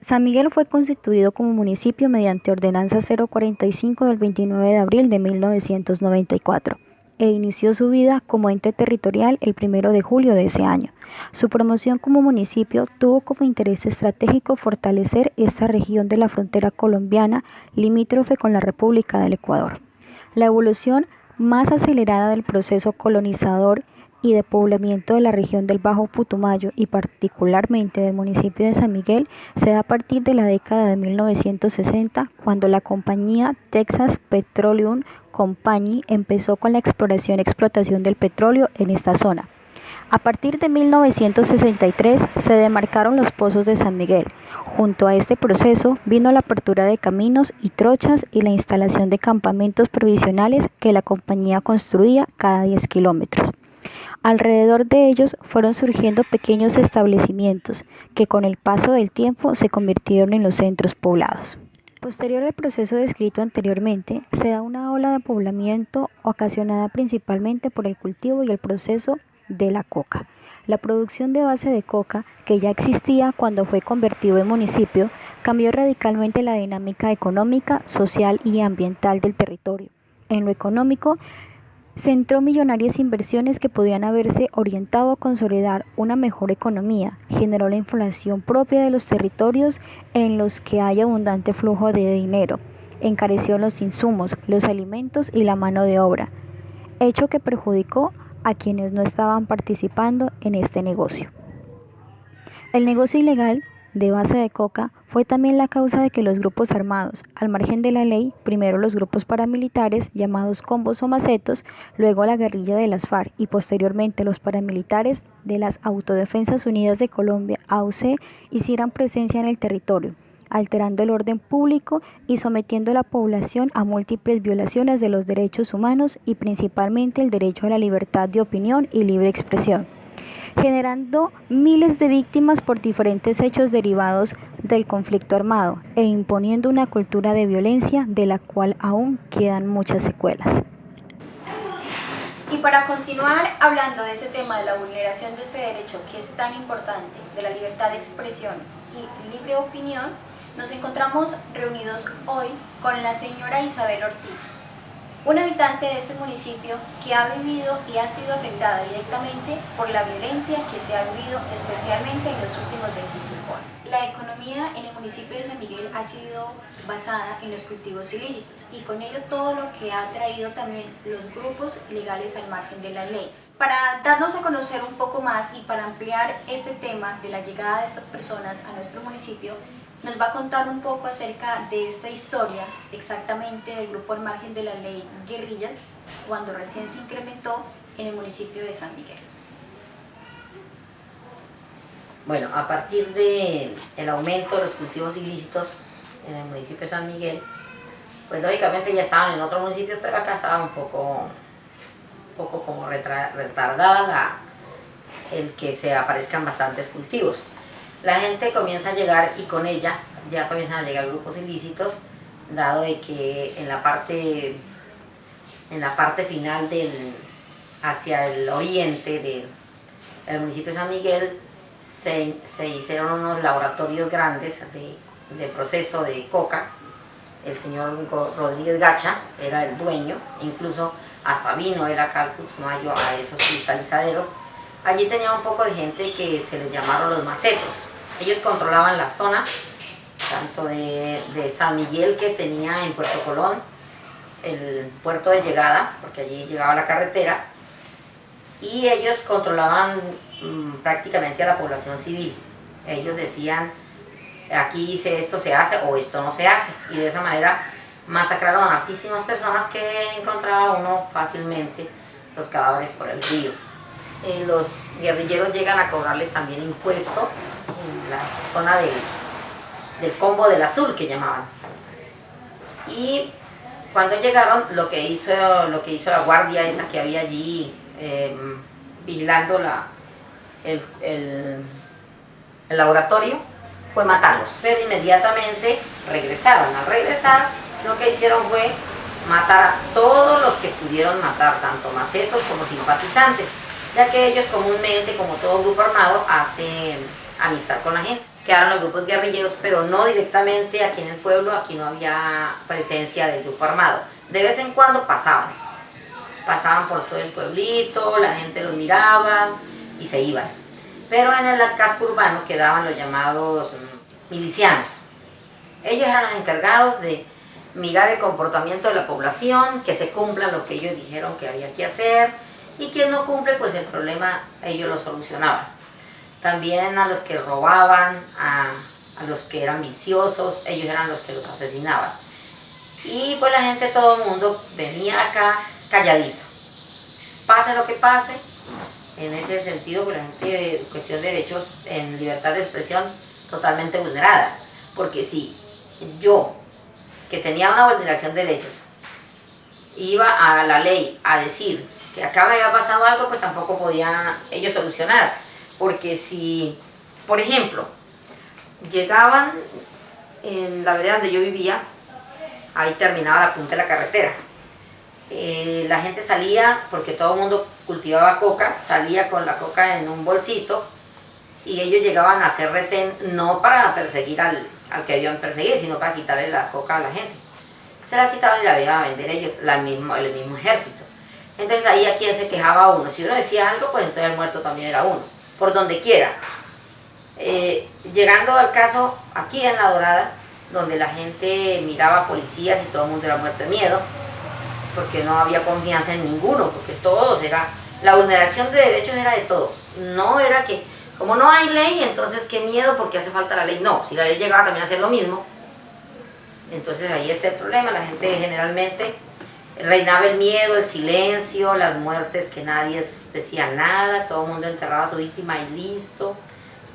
San Miguel fue constituido como municipio mediante Ordenanza 045 del 29 de abril de 1994 e inició su vida como ente territorial el 1 de julio de ese año. Su promoción como municipio tuvo como interés estratégico fortalecer esta región de la frontera colombiana limítrofe con la República del Ecuador. La evolución más acelerada del proceso colonizador y de poblamiento de la región del Bajo Putumayo y particularmente del municipio de San Miguel se da a partir de la década de 1960, cuando la compañía Texas Petroleum Company empezó con la exploración y explotación del petróleo en esta zona. A partir de 1963 se demarcaron los pozos de San Miguel. Junto a este proceso vino la apertura de caminos y trochas y la instalación de campamentos provisionales que la compañía construía cada 10 kilómetros. Alrededor de ellos fueron surgiendo pequeños establecimientos que con el paso del tiempo se convirtieron en los centros poblados. Posterior al proceso descrito anteriormente, se da una ola de poblamiento ocasionada principalmente por el cultivo y el proceso de la coca. La producción de base de coca, que ya existía cuando fue convertido en municipio, cambió radicalmente la dinámica económica, social y ambiental del territorio. En lo económico, centró millonarias inversiones que podían haberse orientado a consolidar una mejor economía, generó la inflación propia de los territorios en los que hay abundante flujo de dinero, encareció los insumos, los alimentos y la mano de obra, hecho que perjudicó a quienes no estaban participando en este negocio. El negocio ilegal de base de coca fue también la causa de que los grupos armados, al margen de la ley, primero los grupos paramilitares llamados combos o macetos, luego la guerrilla de las FARC y posteriormente los paramilitares de las Autodefensas Unidas de Colombia, AUC, hicieran presencia en el territorio, alterando el orden público y sometiendo a la población a múltiples violaciones de los derechos humanos y principalmente el derecho a la libertad de opinión y libre expresión, generando miles de víctimas por diferentes hechos derivados del conflicto armado e imponiendo una cultura de violencia de la cual aún quedan muchas secuelas. Y para continuar hablando de este tema de la vulneración de este derecho que es tan importante, de la libertad de expresión y libre opinión, nos encontramos reunidos hoy con la señora Isabel Ortiz, una habitante de este municipio que ha vivido y ha sido afectada directamente por la violencia que se ha vivido especialmente en los últimos 25 años. La economía en el municipio de San Miguel ha sido basada en los cultivos ilícitos y con ello todo lo que ha traído también los grupos ilegales al margen de la ley. Para darnos a conocer un poco más y para ampliar este tema de la llegada de estas personas a nuestro municipio, nos va a contar un poco acerca de esta historia exactamente del grupo al margen de la ley Guerrillas cuando recién se incrementó en el municipio de San Miguel. Bueno, a partir del aumento de los cultivos ilícitos en el municipio de San Miguel, pues lógicamente ya estaban en otro municipio, pero acá estaba un poco como retardada el que se aparezcan bastantes cultivos. La gente comienza a llegar y con ella ya comienzan a llegar grupos ilícitos, dado de que en la parte final hacia el oriente del municipio de San Miguel se hicieron unos laboratorios grandes de proceso de coca. El señor Rodríguez Gacha era el dueño, incluso hasta vino él acá al Putumayo a esos cristalizaderos. Allí tenía un poco de gente que se les llamaron los macetos. Ellos controlaban la zona, tanto de San Miguel, que tenía en Puerto Colón el puerto de llegada, porque allí llegaba la carretera, y ellos controlaban prácticamente a la población civil. Ellos decían, aquí esto se hace o esto no se hace, y de esa manera masacraron a hartísimas personas que encontraba uno fácilmente los cadáveres por el río. Los guerrilleros llegan a cobrarles también impuesto en la zona del Combo del Azul, que llamaban. Y cuando llegaron, lo que hizo la guardia esa que había allí vigilando el laboratorio fue matarlos. Pero inmediatamente regresaron. Al regresar, lo que hicieron fue matar a todos los que pudieron matar, tanto macetos como simpatizantes, ya que ellos comúnmente, como todo grupo armado, hacen amistad con la gente. quedaron los grupos guerrilleros, pero no directamente aquí en el pueblo. Aquí no había presencia del grupo armado. De vez en cuando pasaban por todo el pueblito, la gente los miraba y se iban. Pero en el casco urbano quedaban los llamados milicianos. Ellos eran los encargados de mirar el comportamiento de la población, que se cumpla lo que ellos dijeron que había que hacer, y quien no cumple, pues el problema ellos lo solucionaban. También a los que robaban, a los que eran viciosos, ellos eran los que los asesinaban. Y pues la gente, todo el mundo venía acá calladito. Pase lo que pase, en ese sentido, pues la gente, cuestión de derechos en libertad de expresión, totalmente vulnerada. Porque si yo, que tenía una vulneración de derechos, iba a la ley a decir que acá me había pasado algo, pues tampoco podían ellos solucionar. Porque si, por ejemplo, llegaban en la vereda donde yo vivía, ahí terminaba la punta de la carretera. La gente salía, porque todo el mundo cultivaba coca, salía con la coca en un bolsito, y ellos llegaban a hacer retén, no para perseguir al que debían perseguir, sino para quitarle la coca a la gente. Se la quitaban y la iban a vender ellos, el mismo ejército. Entonces ahí a quien se quejaba uno. Si uno decía algo, pues entonces el muerto también era uno, por donde quiera. Llegando al caso aquí en La Dorada, donde la gente miraba a policías y todo el mundo era muerto de miedo, porque no había confianza en ninguno, porque todos era, la vulneración de derechos era de todos. No era que, como no hay ley, entonces qué miedo porque hace falta la ley. No, si la ley llegaba también a hacer lo mismo, entonces ahí está el problema. La gente generalmente reinaba el miedo, el silencio, las muertes que nadie decía nada, todo el mundo enterraba a su víctima y listo.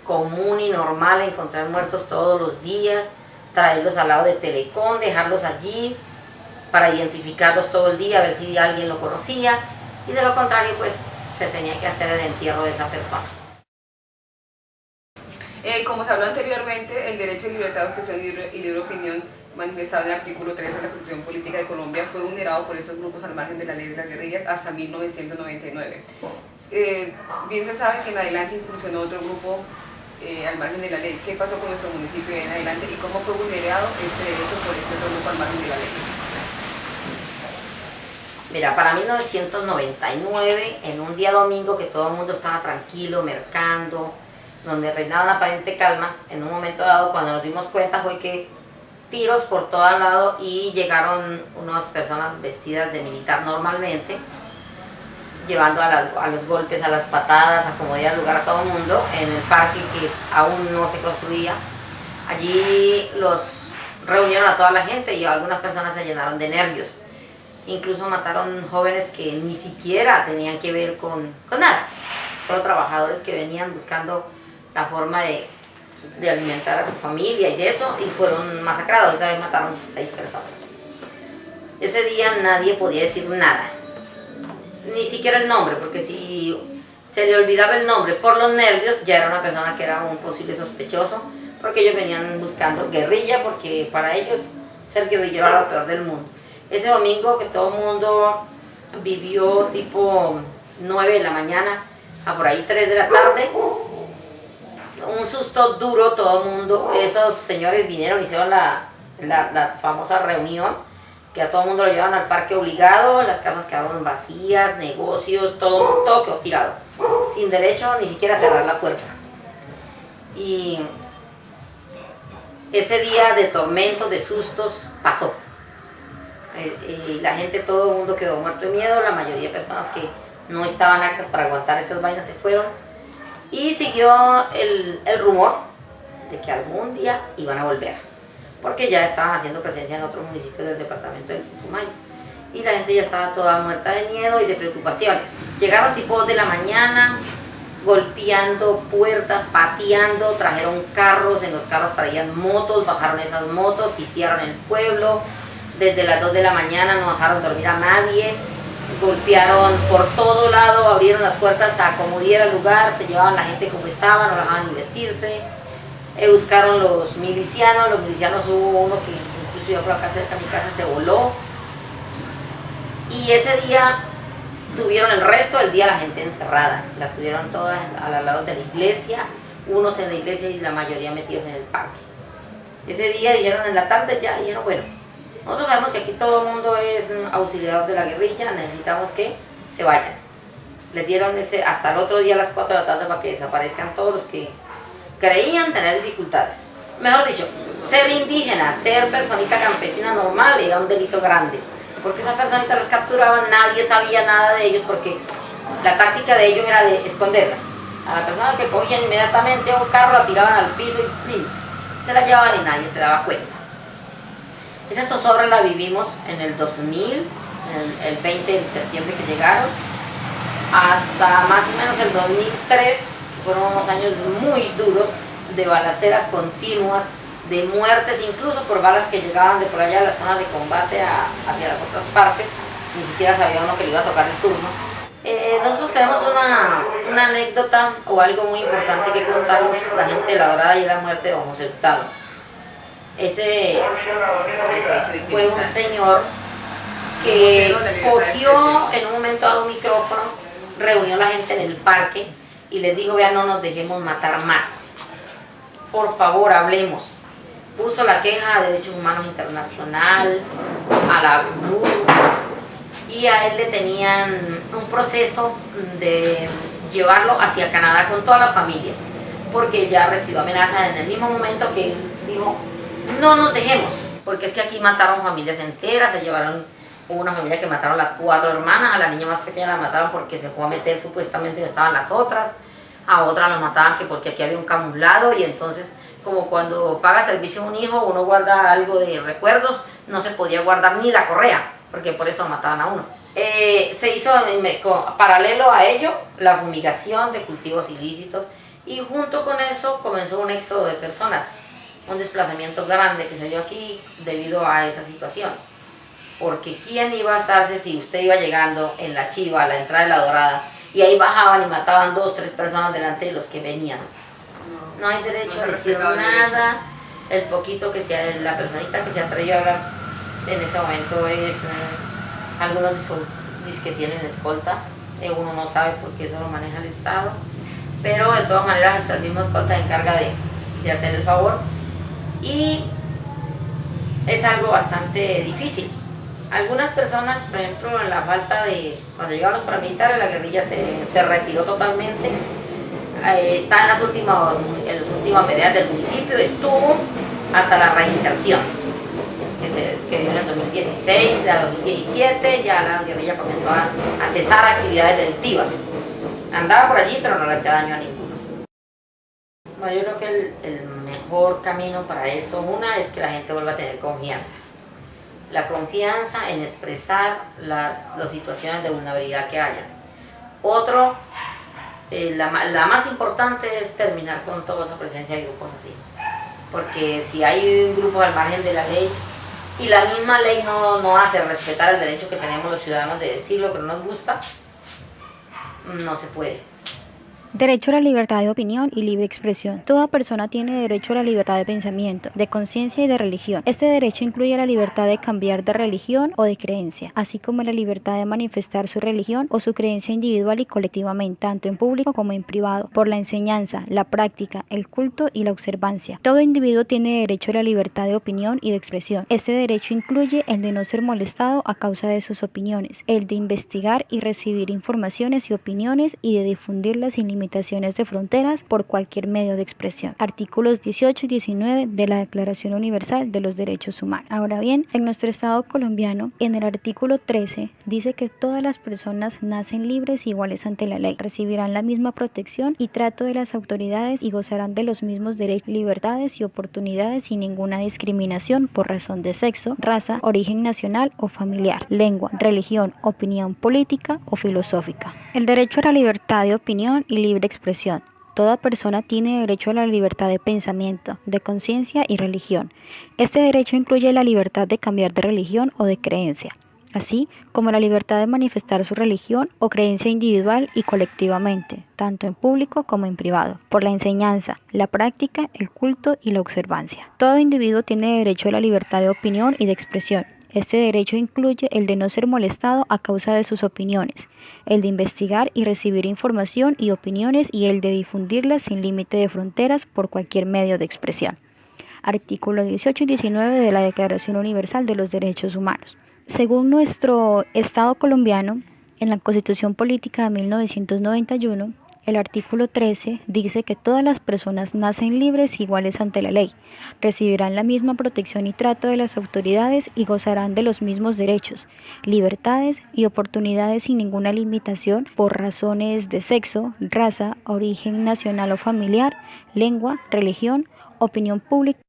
Común y normal encontrar muertos todos los días, traerlos al lado de Telecom, dejarlos allí para identificarlos todo el día, a ver si alguien lo conocía, y de lo contrario pues se tenía que hacer el entierro de esa persona. Como se habló anteriormente, el derecho de libertad de expresión y libre opinión manifestado en el artículo 3 de la Constitución Política de Colombia fue vulnerado por esos grupos al margen de la ley de las guerrillas hasta 1999. Bien se sabe que en adelante incursionó otro grupo al margen de la ley. ¿Qué pasó con nuestro municipio en adelante y cómo fue vulnerado este derecho por este otro grupo al margen de la ley? Mira, para 1999, en un día domingo que todo el mundo estaba tranquilo, mercando, donde reinaba una aparente calma, en un momento dado, cuando nos dimos cuenta, fue que tiros por todo lado y llegaron unas personas vestidas de militar normalmente, llevando a los golpes, a las patadas, a acomodar lugar a todo el mundo en el parque que aún no se construía. Allí los reunieron a toda la gente y algunas personas se llenaron de nervios. Incluso mataron jóvenes que ni siquiera tenían que ver con nada, solo trabajadores que venían buscando la forma de alimentar a su familia y de eso, y fueron masacrados. Esa vez mataron 6 personas. Ese día nadie podía decir nada, ni siquiera el nombre, porque si se le olvidaba el nombre por los nervios, ya era una persona que era un posible sospechoso, porque ellos venían buscando guerrilla, porque para ellos ser guerrillero era lo peor del mundo. Ese domingo que todo el mundo vivió tipo 9 de la mañana a por ahí 3 de la tarde, un susto duro todo el mundo. Esos señores vinieron, hicieron la famosa reunión, que a todo el mundo lo llevaban al parque obligado, las casas quedaron vacías, negocios, todo quedó tirado, sin derecho ni siquiera a cerrar la puerta. Y ese día de tormentos, de sustos, pasó. La gente, todo el mundo quedó muerto de miedo, la mayoría de personas que no estaban aptas para aguantar estas vainas se fueron, y siguió el rumor de que algún día iban a volver, porque ya estaban haciendo presencia en otros municipios del departamento del Putumayo, y la gente ya estaba toda muerta de miedo y de preocupaciones. Llegaron tipo 2 de la mañana, golpeando puertas, pateando, trajeron carros, en los carros traían motos, bajaron esas motos, sitiaron el pueblo. Desde las 2 de la mañana no dejaron dormir a nadie, golpearon por todo lado, abrieron las puertas a como diera lugar, se llevaban la gente como estaba, no la dejaban ni vestirse. Buscaron los milicianos hubo uno que incluso yo por acá cerca de mi casa se voló. Y ese día tuvieron el resto del día la gente encerrada, la tuvieron todas al lado de la iglesia, unos en la iglesia y la mayoría metidos en el parque. Ese día dijeron, en la tarde ya dijeron, bueno, nosotros sabemos que aquí todo el mundo es auxiliador de la guerrilla, necesitamos que se vayan. Les dieron hasta el otro día a las 4 de la tarde para que desaparezcan todos los que creían tener dificultades. Mejor dicho, ser indígena, ser personita campesina normal era un delito grande, porque esas personitas las capturaban, nadie sabía nada de ellos, porque la táctica de ellos era de esconderlas. A la persona que cogían inmediatamente a un carro la tiraban al piso y se la llevaban y nadie se daba cuenta. Esa zozobra la vivimos en el 2000, el 20 de septiembre que llegaron, hasta más o menos el 2003, fueron unos años muy duros, de balaceras continuas, de muertes, incluso por balas que llegaban de por allá a la zona de combate hacia las otras partes, ni siquiera sabía uno que le iba a tocar el turno. Nosotros tenemos una anécdota o algo muy importante que contarnos la gente de La Dorada, y la muerte de don José Hurtado. Ese fue un señor que cogió en un momento dado un micrófono, reunió a la gente en el parque y les dijo, vean, no nos dejemos matar más, por favor hablemos. Puso la queja a Derechos Humanos Internacional, a la ACNUR, y a él le tenían un proceso de llevarlo hacia Canadá con toda la familia, porque ya recibió amenazas en el mismo momento que dijo, no nos dejemos, porque es que aquí mataron familias enteras, se llevaron, hubo una familia que mataron las 4 hermanas, a la niña más pequeña la mataron porque se fue a meter supuestamente donde estaban las otras, a otra la mataban que porque aquí había un camuflado, y entonces como cuando paga servicio un hijo uno guarda algo de recuerdos, no se podía guardar ni la correa, porque por eso lo mataban a uno. Se hizo paralelo a ello la fumigación de cultivos ilícitos, y junto con eso comenzó un éxodo de personas, un desplazamiento grande que se dio aquí debido a esa situación. Porque ¿quién iba a estarse si usted iba llegando en la Chiva, a la entrada de La Dorada, y ahí bajaban y mataban 2, 3 personas delante de los que venían? No hay derecho a decir nada. El poquito que sea, la personita que se atrevió a hablar en este momento es, algunos dicen que tienen escolta, uno no sabe porque eso lo maneja el Estado, pero de todas maneras hasta el mismo escolta se encarga de hacer el favor, y es algo bastante difícil. Algunas personas, por ejemplo, en la falta de, cuando llegaron los paramilitares, la guerrilla se retiró totalmente, está en las últimas medidas del municipio, estuvo hasta la reinserción, que dio en el 2016, ya 2017, ya la guerrilla comenzó a cesar actividades delictivas. Andaba por allí, pero no le hacía daño a ninguno. Bueno, yo creo que el mejor camino para eso, una, es que la gente vuelva a tener confianza. La confianza en expresar las situaciones de vulnerabilidad que hayan. Otro, la más importante es terminar con toda esa presencia de grupos así. Porque si hay grupos al margen de la ley, y la misma ley no hace respetar el derecho que tenemos los ciudadanos de decir lo que no nos gusta, no se puede. Derecho a la libertad de opinión y libre expresión. Toda persona tiene derecho a la libertad de pensamiento, de conciencia y de religión. Este derecho incluye la libertad de cambiar de religión o de creencia, así como la libertad de manifestar su religión o su creencia individual y colectivamente, tanto en público como en privado, por la enseñanza, la práctica, el culto y la observancia. Todo individuo tiene derecho a la libertad de opinión y de expresión. Este derecho incluye el de no ser molestado a causa de sus opiniones, el de investigar y recibir informaciones y opiniones y de difundirlas sin limitaciones de fronteras por cualquier medio de expresión. Artículos 18 y 19 de la Declaración Universal de los Derechos Humanos. Ahora bien, en nuestro Estado colombiano, en el artículo 13, dice que todas las personas nacen libres e iguales ante la ley, recibirán la misma protección y trato de las autoridades y gozarán de los mismos derechos, libertades y oportunidades sin ninguna discriminación por razón de sexo, raza, origen nacional o familiar, lengua, religión, opinión política o filosófica. El derecho a la libertad de opinión y libre expresión. Toda persona tiene derecho a la libertad de pensamiento, de conciencia y religión. Este derecho incluye la libertad de cambiar de religión o de creencia, así como la libertad de manifestar su religión o creencia individual y colectivamente, tanto en público como en privado, por la enseñanza, la práctica, el culto y la observancia. Todo individuo tiene derecho a la libertad de opinión y de expresión. Este derecho incluye el de no ser molestado a causa de sus opiniones, el de investigar y recibir información y opiniones y el de difundirlas sin límite de fronteras por cualquier medio de expresión. Artículo 18 y 19 de la Declaración Universal de los Derechos Humanos. Según nuestro Estado colombiano, en la Constitución Política de 1991, el artículo 13 dice que todas las personas nacen libres e iguales ante la ley, recibirán la misma protección y trato de las autoridades y gozarán de los mismos derechos, libertades y oportunidades sin ninguna limitación por razones de sexo, raza, origen nacional o familiar, lengua, religión, opinión pública